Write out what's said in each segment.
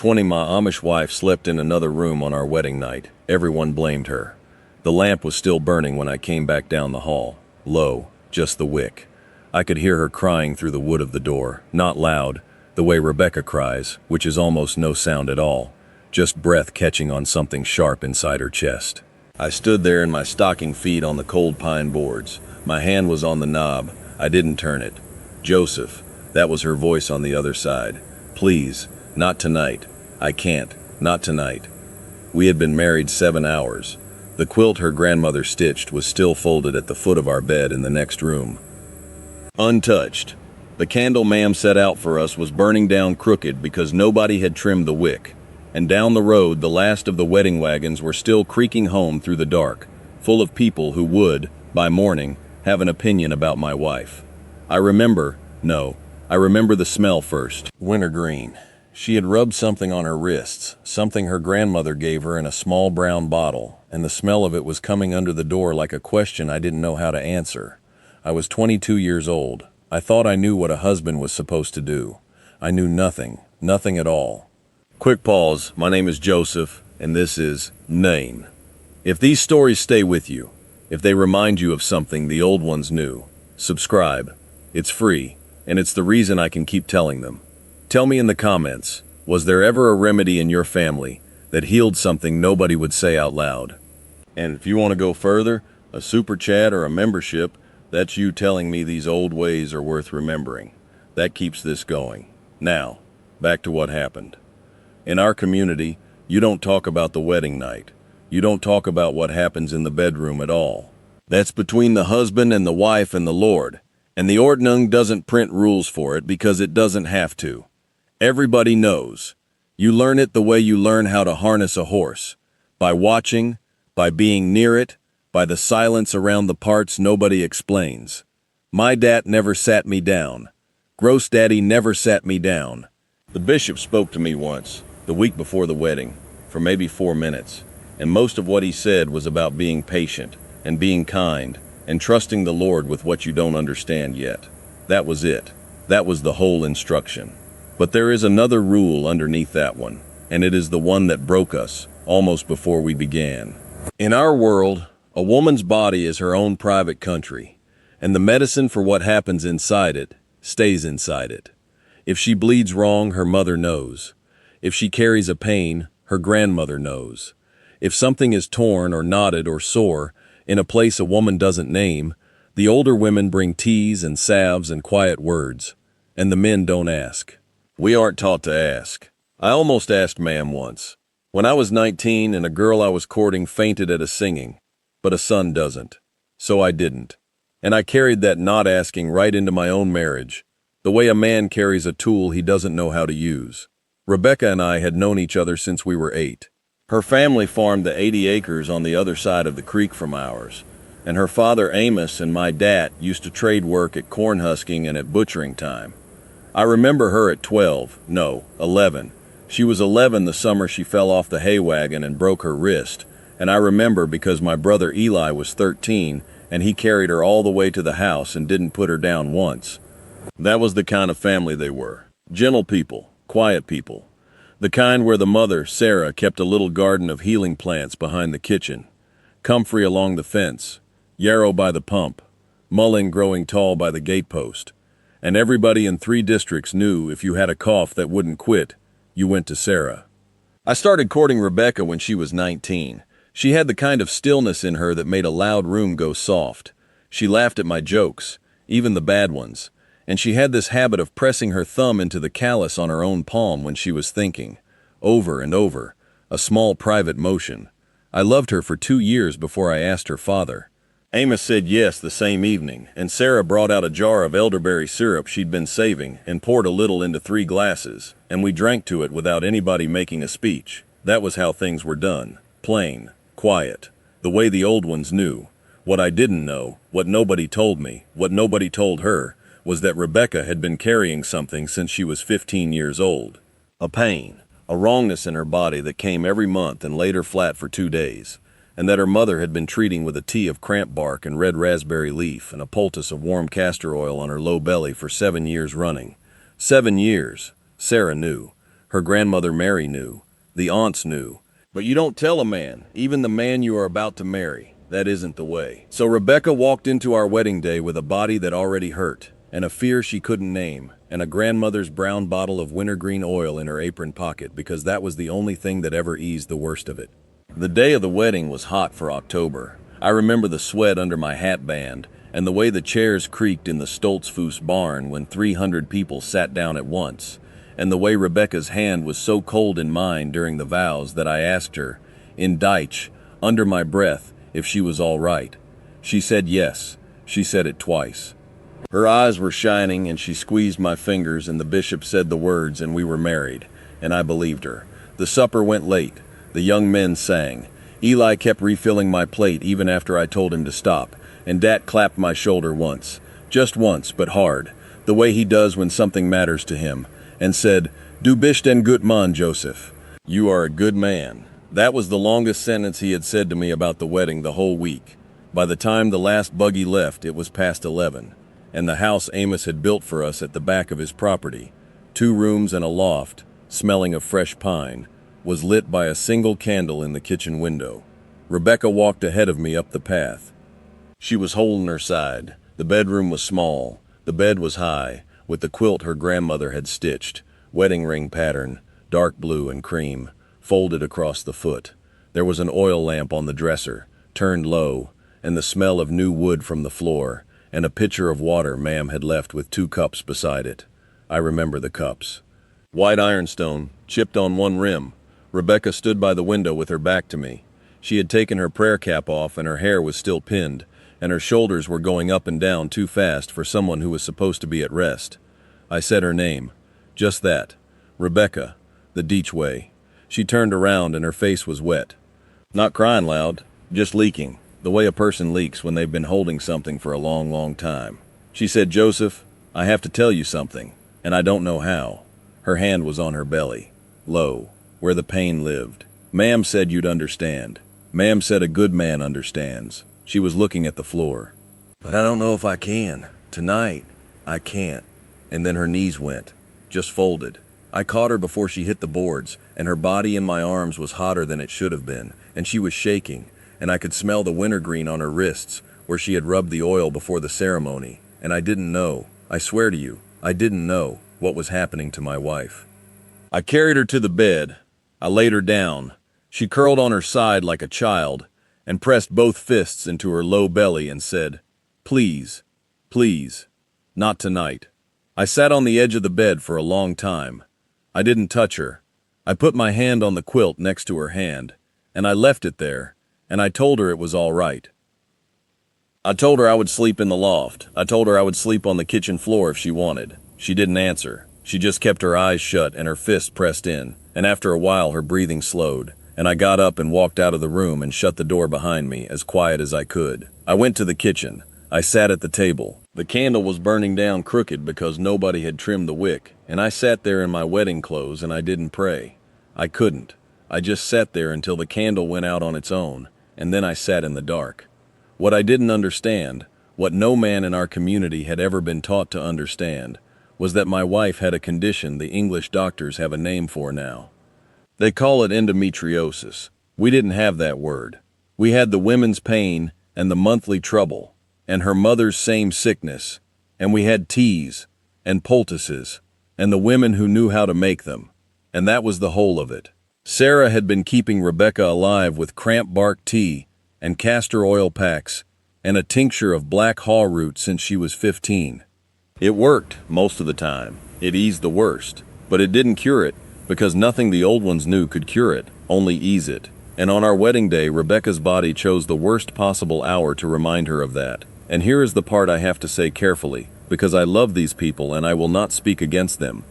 My Amish wife slept in another room on our wedding night. Everyone blamed her. The lamp was still burning when I came back down the hall. Low, just the wick. I could hear her crying through the wood of the door, not loud, the way Rebecca cries, which is almost no sound at all, just breath catching on something sharp inside her chest. I stood there in my stocking feet on the cold pine boards. My hand was on the knob. I didn't turn it. Joseph, that was her voice on the other side. Please, not tonight. I can't, not tonight. We had been married 7 hours. The quilt her grandmother stitched was still folded at the foot of our bed in the next room, untouched. The candle Ma'am set out for us was burning down crooked because nobody had trimmed the wick. And down the road, the last of the wedding wagons were still creaking home through the dark, full of people who would, by morning, have an opinion about my wife. I remember the smell first. Wintergreen. She had rubbed something on her wrists, something her grandmother gave her in a small brown bottle, and the smell of it was coming under the door like a question I didn't know how to answer. I was 22 years old. I thought I knew what a husband was supposed to do. I knew nothing at all. Quick pause. My name is Joseph, and this is Name. If these stories stay with you, if they remind you of something the old ones knew, subscribe. It's free, and it's the reason I can keep telling them. Tell me in the comments, was there ever a remedy in your family that healed something nobody would say out loud? And if you want to go further, a super chat or a membership, that's you telling me these old ways are worth remembering. That keeps this going. Now, back to what happened. In our community, you don't talk about the wedding night. You don't talk about what happens in the bedroom at all. That's between the husband and the wife and the Lord. And the Ordnung doesn't print rules for it because it doesn't have to. Everybody knows. You learn it the way you learn how to harness a horse. By watching, by being near it, by the silence around the parts nobody explains. My dad never sat me down. Gross daddy never sat me down. The bishop spoke to me once, the week before the wedding, for maybe 4 minutes, and most of what he said was about being patient and being kind and trusting the Lord with what you don't understand yet. That was it. That was the whole instruction. But there is another rule underneath that one, and it is the one that broke us almost before we began. In our world, a woman's body is her own private country, and the medicine for what happens inside it stays inside it. If she bleeds wrong, her mother knows. If she carries a pain, her grandmother knows. If something is torn or knotted or sore in a place a woman doesn't name, the older women bring teas and salves and quiet words, and the men don't ask. We aren't taught to ask. I almost asked Ma'am once. When I was 19 and a girl I was courting fainted at a singing, but a son doesn't. So I didn't. And I carried that not asking right into my own marriage, the way a man carries a tool he doesn't know how to use. Rebecca and I had known each other since we were 8. Her family farmed the 80 acres on the other side of the creek from ours, and her father Amish and my dad used to trade work at corn husking and at butchering time. I remember her at 11. She was 11 the summer she fell off the hay wagon and broke her wrist, and I remember because my brother Eli was 13 and he carried her all the way to the house and didn't put her down once. That was the kind of family they were. Gentle people, quiet people. The kind where the mother, Sarah, kept a little garden of healing plants behind the kitchen, comfrey along the fence, yarrow by the pump, mullein growing tall by the gatepost. And everybody in 3 districts knew if you had a cough that wouldn't quit, you went to Sarah. I started courting Rebecca when she was 19. She had the kind of stillness in her that made a loud room go soft. She laughed at my jokes, even the bad ones, and she had this habit of pressing her thumb into the callus on her own palm when she was thinking, over and over, a small private motion. I loved her for 2 years before I asked her father. Amos said yes the same evening, and Sarah brought out a jar of elderberry syrup she'd been saving and poured a little into 3 glasses, and we drank to it without anybody making a speech. That was how things were done. Plain, quiet, the way the old ones knew. What I didn't know, what nobody told me, what nobody told her, was that Rebecca had been carrying something since she was 15 years old. A pain, a wrongness in her body that came every month and laid her flat for 2 days. And that her mother had been treating with a tea of cramp bark and red raspberry leaf and a poultice of warm castor oil on her low belly for 7 years running. 7 years, Sarah knew. Her grandmother Mary knew. The aunts knew. But you don't tell a man, even the man you are about to marry. That isn't the way. So Rebecca walked into our wedding day with a body that already hurt, and a fear she couldn't name, and a grandmother's brown bottle of wintergreen oil in her apron pocket because that was the only thing that ever eased the worst of it. The day of the wedding was hot for October. I remember the sweat under my hat band, and the way the chairs creaked in the Stoltzfus barn when 300 people sat down at once, and the way Rebecca's hand was so cold in mine during the vows that I asked her, in Deutsch, under my breath, if she was all right. She said yes. She said it twice. Her eyes were shining and she squeezed my fingers and the bishop said the words and we were married, and I believed her. The supper went late. The young men sang. Eli kept refilling my plate even after I told him to stop, and Dat clapped my shoulder once. Just once, but hard, the way he does when something matters to him, and said, "Du bist ein gut Mann, Joseph." You are a good man. That was the longest sentence he had said to me about the wedding the whole week. By the time the last buggy left, it was past 11, and the house Amos had built for us at the back of his property, 2 rooms and a loft, smelling of fresh pine, was lit by a single candle in the kitchen window. Rebecca walked ahead of me up the path. She was holding her side. The bedroom was small. The bed was high, with the quilt her grandmother had stitched, wedding ring pattern, dark blue and cream, folded across the foot. There was an oil lamp on the dresser, turned low, and the smell of new wood from the floor, and a pitcher of water Ma'am had left with 2 cups beside it. I remember the cups. White ironstone, chipped on one rim. Rebecca stood by the window with her back to me. She had taken her prayer cap off and her hair was still pinned, and her shoulders were going up and down too fast for someone who was supposed to be at rest. I said her name. Just that. Rebecca, the Deitch way. She turned around and her face was wet. Not crying loud, just leaking, the way a person leaks when they've been holding something for a long, long time. She said, "Joseph, I have to tell you something, and I don't know how." Her hand was on her belly, low, where the pain lived. Ma'am said you'd understand. Ma'am said a good man understands. She was looking at the floor. "But I don't know if I can. Tonight, I can't." And then her knees went, just folded. I caught her before she hit the boards, and her body in my arms was hotter than it should have been, and she was shaking, and I could smell the wintergreen on her wrists, where she had rubbed the oil before the ceremony, and I didn't know, I swear to you, I didn't know what was happening to my wife. I carried her to the bed. I laid her down. She curled on her side like a child, and pressed both fists into her low belly and said, "Please, please, not tonight." I sat on the edge of the bed for a long time. I didn't touch her. I put my hand on the quilt next to her hand, and I left it there, and I told her it was all right. I told her I would sleep in the loft. I told her I would sleep on the kitchen floor if she wanted. She didn't answer. She just kept her eyes shut and her fist pressed in, and after a while her breathing slowed, and I got up and walked out of the room and shut the door behind me as quiet as I could. I went to the kitchen. I sat at the table. The candle was burning down crooked because nobody had trimmed the wick, and I sat there in my wedding clothes and I didn't pray. I couldn't. I just sat there until the candle went out on its own, and then I sat in the dark. What I didn't understand, what no man in our community had ever been taught to understand, was that my wife had a condition the English doctors have a name for now. They call it endometriosis. We didn't have that word. We had the women's pain and the monthly trouble, and her mother's same sickness, and we had teas and poultices, and the women who knew how to make them, and that was the whole of it. Sarah had been keeping Rebecca alive with cramp bark tea and castor oil packs and a tincture of black haw root since she was 15. It worked most of the time. It eased the worst, but it didn't cure it because nothing the old ones knew could cure it, only ease it. And on our wedding day, Rebecca's body chose the worst possible hour to remind her of that. And here is the part I have to say carefully, because I love these people and I will not speak against them.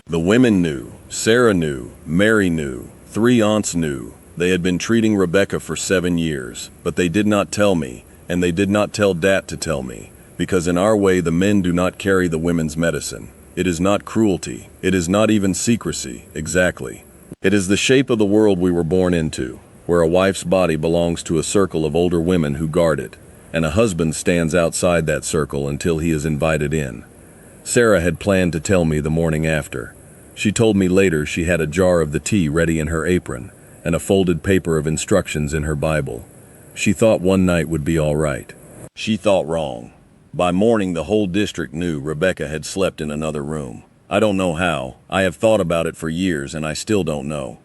The women knew, Sarah knew, Mary knew, 3 aunts knew. They had been treating Rebecca for 7 years, but they did not tell me, and they did not tell Dat to tell me, because in our way the men do not carry the women's medicine. It is not cruelty. It is not even secrecy, exactly. It is the shape of the world we were born into, where a wife's body belongs to a circle of older women who guard it, and a husband stands outside that circle until he is invited in. Sarah had planned to tell me the morning after. She told me later she had a jar of the tea ready in her apron and a folded paper of instructions in her Bible. She thought one night would be all right. She thought wrong. By morning, the whole district knew Rebecca had slept in another room. I don't know how. I have thought about it for years and I still don't know.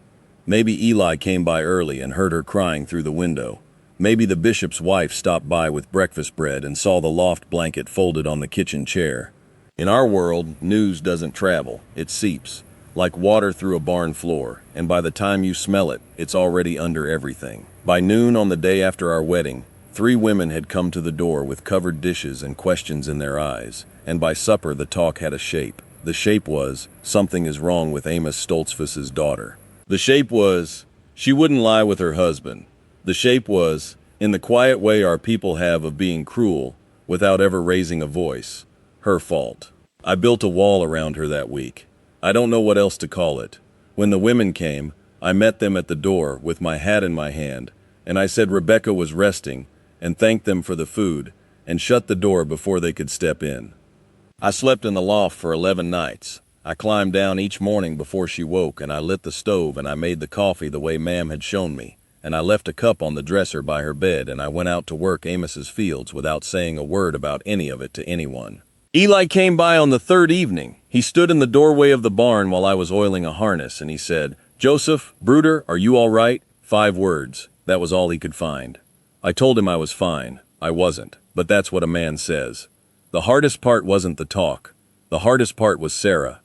Maybe Eli came by early and heard her crying through the window. Maybe the bishop's wife stopped by with breakfast bread and saw the loft blanket folded on the kitchen chair. In our world, news doesn't travel, it seeps, like water through a barn floor, and by the time you smell it, it's already under everything. By noon on the day after our wedding, 3 women had come to the door with covered dishes and questions in their eyes, and by supper the talk had a shape. The shape was, something is wrong with Amos Stoltzfus's daughter. The shape was, she wouldn't lie with her husband. The shape was, in the quiet way our people have of being cruel, without ever raising a voice, her fault. I built a wall around her that week. I don't know what else to call it. When the women came, I met them at the door with my hat in my hand, and I said Rebecca was resting, and thanked them for the food, and shut the door before they could step in. I slept in the loft for 11 nights. I climbed down each morning before she woke, and I lit the stove, and I made the coffee the way Ma'am had shown me, and I left a cup on the dresser by her bed, and I went out to work Amos's fields without saying a word about any of it to anyone. Eli came by on the 3rd evening. He stood in the doorway of the barn while I was oiling a harness, and he said, "Joseph, Bruder, are you all right?" 5 words. That was all he could find. I told him I was fine. I wasn't, but that's what a man says. The hardest part wasn't the talk. The hardest part was Sarah.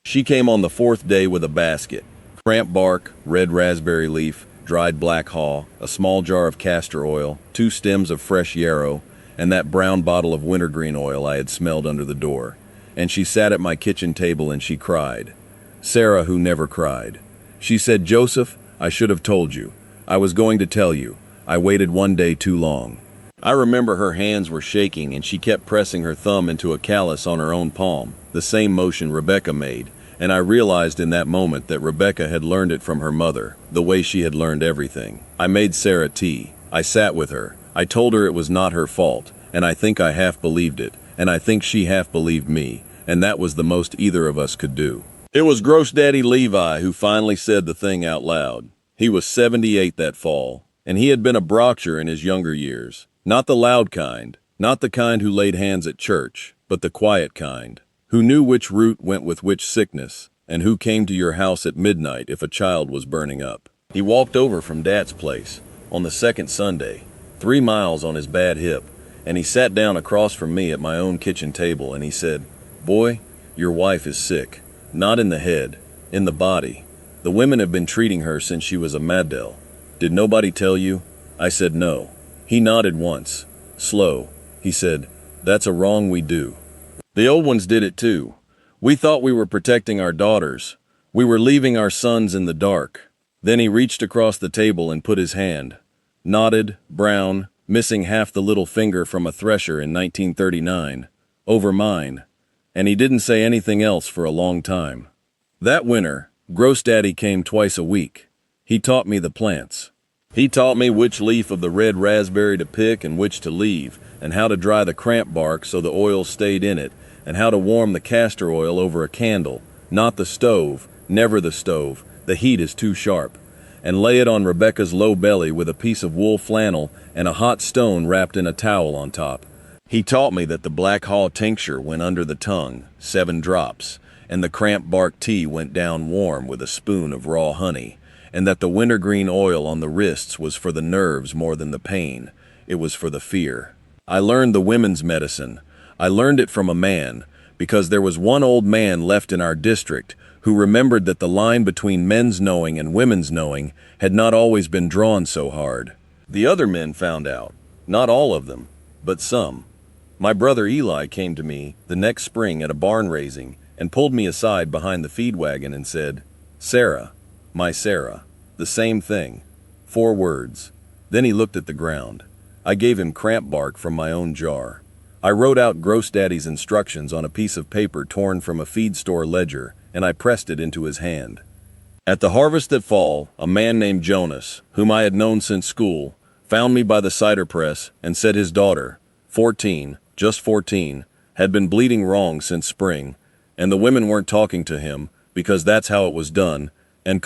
She came on the 4th day with a basket. Cramp bark, red raspberry leaf, dried black haw, a small jar of castor oil, 2 stems of fresh yarrow, and that brown bottle of wintergreen oil I had smelled under the door. And she sat at my kitchen table and she cried. Sarah, who never cried. She said, "Joseph, I should have told you. I was going to tell you. I waited one day too long." I remember her hands were shaking and she kept pressing her thumb into a callus on her own palm, the same motion Rebecca made, and I realized in that moment that Rebecca had learned it from her mother, the way she had learned everything. I made Sarah tea. I sat with her. I told her it was not her fault, and I think I half believed it, and I think she half believed me, and that was the most either of us could do. It was Gross Daddy Levi who finally said the thing out loud. He was 78 that fall, and he had been a brocher in his younger years. Not the loud kind, not the kind who laid hands at church, but the quiet kind, who knew which root went with which sickness, and who came to your house at midnight if a child was burning up. He walked over from Dad's place on the 2nd Sunday, 3 miles on his bad hip, and he sat down across from me at my own kitchen table and he said, "Boy, your wife is sick. Not in the head, in the body. The women have been treating her since she was a Maddell. Did nobody tell you?" I said no. He nodded once. Slow. He said, "That's a wrong we do. The old ones did it too. We thought we were protecting our daughters. We were leaving our sons in the dark." Then he reached across the table and put his hand, knotted, brown, missing half the little finger from a thresher in 1939, over mine, and he didn't say anything else for a long time. That winter, Gross Daddy came twice a week. He taught me the plants. He taught me which leaf of the red raspberry to pick and which to leave, and how to dry the cramp bark so the oil stayed in it, and how to warm the castor oil over a candle, not the stove, never the stove, the heat is too sharp, and lay it on Rebecca's low belly with a piece of wool flannel and a hot stone wrapped in a towel on top. He taught me that the black haw tincture went under the tongue, 7 drops, and the cramp bark tea went down warm with a spoon of raw honey, and that the wintergreen oil on the wrists was for the nerves more than the pain. It was for the fear. I learned the women's medicine. I learned it from a man, because there was one old man left in our district who remembered that the line between men's knowing and women's knowing had not always been drawn so hard. The other men found out. Not all of them, but some. My brother Eli came to me the next spring at a barn raising and pulled me aside behind the feed wagon and said, "Sarah, my Sarah." The same thing. 4 words. Then he looked at the ground. I gave him cramp bark from my own jar. I wrote out Gross Daddy's instructions on a piece of paper torn from a feed store ledger, and I pressed it into his hand. At the harvest that fall, a man named Jonas, whom I had known since school, found me by the cider press and said his daughter, 14, just 14, had been bleeding wrong since spring, and the women weren't talking to him because that's how it was done, and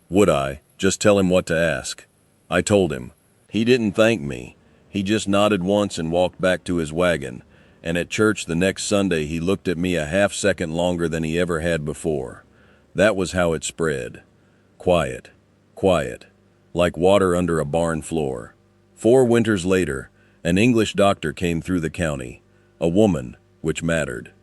would I, just tell him what to ask? I told him. He didn't thank me. He just nodded once and walked back to his wagon, and at church the next Sunday he looked at me a half-second longer than he ever had before. That was how it spread. Quiet, quiet, like water under a barn floor. 4 winters later, an English doctor came through the county, a woman, which mattered.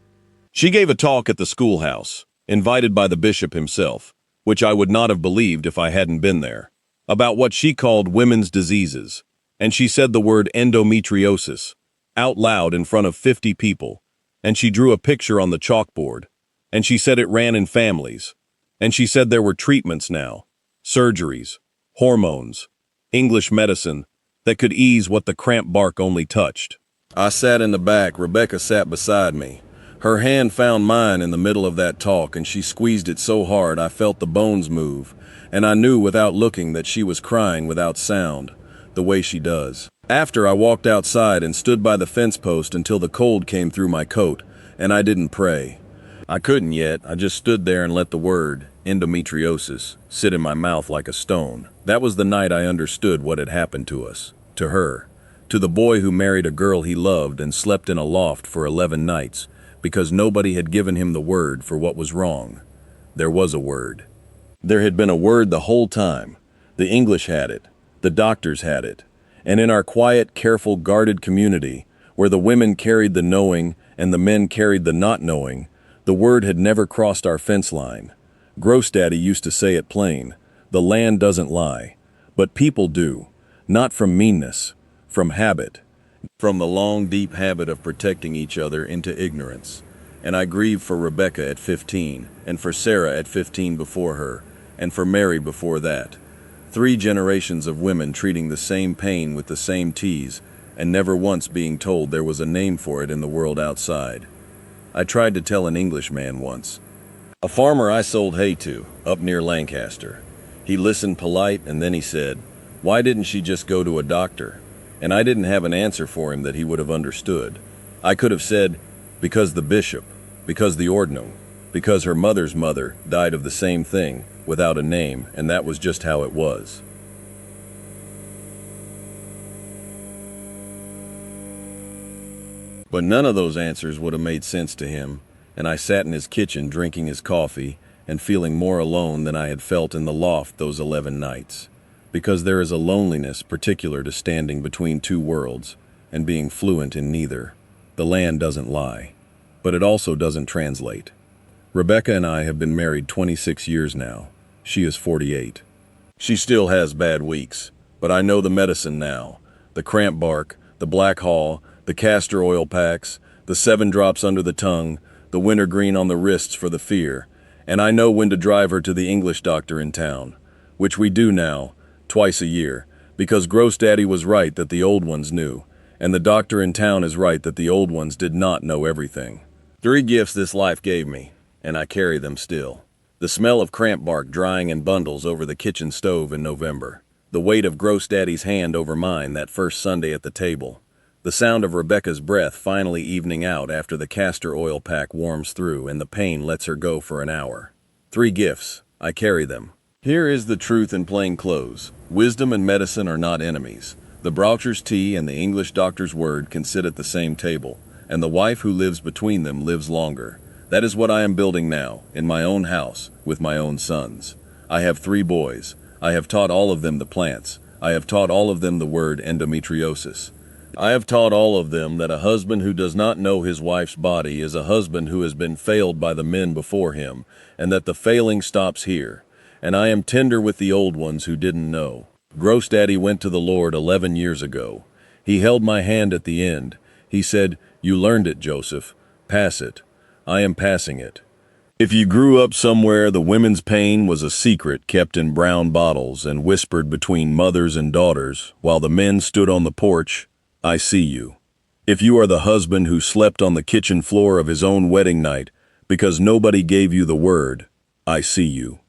She gave a talk at the schoolhouse, invited by the bishop himself, which I would not have believed if I hadn't been there, about what she called women's diseases, and she said the word endometriosis out loud in front of 50 people, and she drew a picture on the chalkboard, and she said it ran in families, and she said there were treatments now, surgeries, hormones, English medicine that could ease what the cramp bark only touched. I sat in the back, Rebecca sat beside me. Her hand found mine in the middle of that talk, and she squeezed it so hard I felt the bones move, and I knew without looking that she was crying without sound, the way she does. After, I walked outside and stood by the fence post until the cold came through my coat, and I didn't pray. I couldn't yet. I just stood there and let the word, endometriosis, sit in my mouth like a stone. That was the night I understood what had happened to us, to her, to the boy who married a girl he loved and slept in a loft for 11 nights because nobody had given him the word for what was wrong. There was a word. There had been a word the whole time. The English had it. The doctors had it. And in our quiet, careful, guarded community, where the women carried the knowing and the men carried the not knowing, the word had never crossed our fence line. Grossdaddy used to say it plain, the land doesn't lie, but people do, not from meanness, from habit, from the long, deep habit of protecting each other into ignorance. And I grieve for Rebecca at 15, and for Sarah at 15 before her, and for Mary before that. 3 generations of women treating the same pain with the same tease, and never once being told there was a name for it in the world outside. I tried to tell an Englishman once. A farmer I sold hay to, up near Lancaster. He listened polite, and then he said, "Why didn't she just go to a doctor?" And I didn't have an answer for him that he would have understood. I could have said, because the bishop, because the ordinal, because her mother's mother died of the same thing, without a name, and that was just how it was. But none of those answers would have made sense to him, and I sat in his kitchen drinking his coffee and feeling more alone than I had felt in the loft those 11 nights. Because there is a loneliness particular to standing between 2 worlds and being fluent in neither. The land doesn't lie, but it also doesn't translate. Rebecca and I have been married 26 years now. She is 48. She still has bad weeks, but I know the medicine now. The cramp bark, the black haw, the castor oil packs, the 7 drops under the tongue, the wintergreen on the wrists for the fear, and I know when to drive her to the English doctor in town, which we do now, twice a year, because Grossdaddy was right that the old ones knew, and the doctor in town is right that the old ones did not know everything. 3 gifts this life gave me, and I carry them still. The smell of cramp bark drying in bundles over the kitchen stove in November. The weight of Grossdaddy's hand over mine that first Sunday at the table. The sound of Rebecca's breath finally evening out after the castor oil pack warms through and the pain lets her go for an hour. 3 gifts. I carry them. Here is the truth in plain clothes. Wisdom and medicine are not enemies. The Broucher's tea and the English doctor's word can sit at the same table, and the wife who lives between them lives longer. That is what I am building now, in my own house, with my own sons. I have 3 boys. I have taught all of them the plants. I have taught all of them the word endometriosis. I have taught all of them that a husband who does not know his wife's body is a husband who has been failed by the men before him, and that the failing stops here. And I am tender with the old ones who didn't know. Grossdaddy went to the Lord 11 years ago. He held my hand at the end. He said, "You learned it, Joseph. Pass it." I am passing it. If you grew up somewhere the women's pain was a secret kept in brown bottles and whispered between mothers and daughters while the men stood on the porch, I see you. If you are the husband who slept on the kitchen floor of his own wedding night because nobody gave you the word, I see you.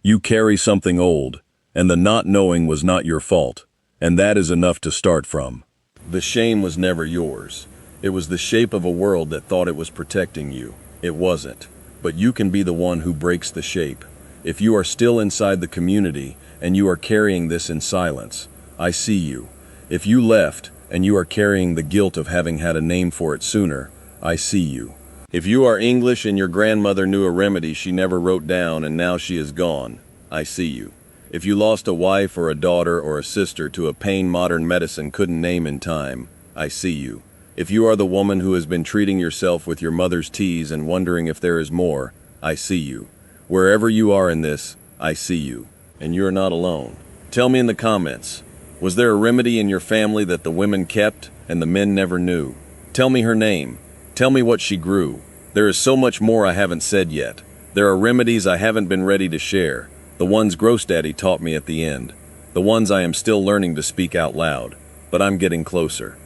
You carry something old, and the not knowing was not your fault, and that is enough to start from. The shame was never yours. It was the shape of a world that thought it was protecting you. It wasn't. but you can be the one who breaks the shape. If you are still inside the community and you are carrying this in silence, I see you. If you left and you are carrying the guilt of having had a name for it sooner, I see you. If you are English and your grandmother knew a remedy she never wrote down and now she is gone, I see you. If you lost a wife or a daughter or a sister to a pain modern medicine couldn't name in time, I see you. If you are the woman who has been treating yourself with your mother's teas and wondering if there is more, I see you. Wherever you are in this, I see you. And you're not alone. Tell me in the comments, was there a remedy in your family that the women kept and the men never knew? Tell me her name. Tell me what she grew. There is so much more I haven't said yet. There are remedies I haven't been ready to share. The ones Grossdaddy taught me at the end. The ones I am still learning to speak out loud. But I'm getting closer.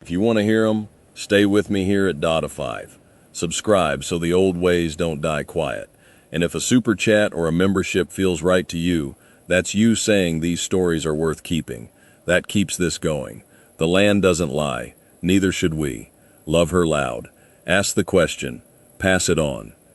If you want to hear them, stay with me here at Dota5. Subscribe so the old ways don't die quiet. And if a super chat or a membership feels right to you, that's you saying these stories are worth keeping. That keeps this going. The land doesn't lie. Neither should we. Love her loud. Ask the question. Pass it on.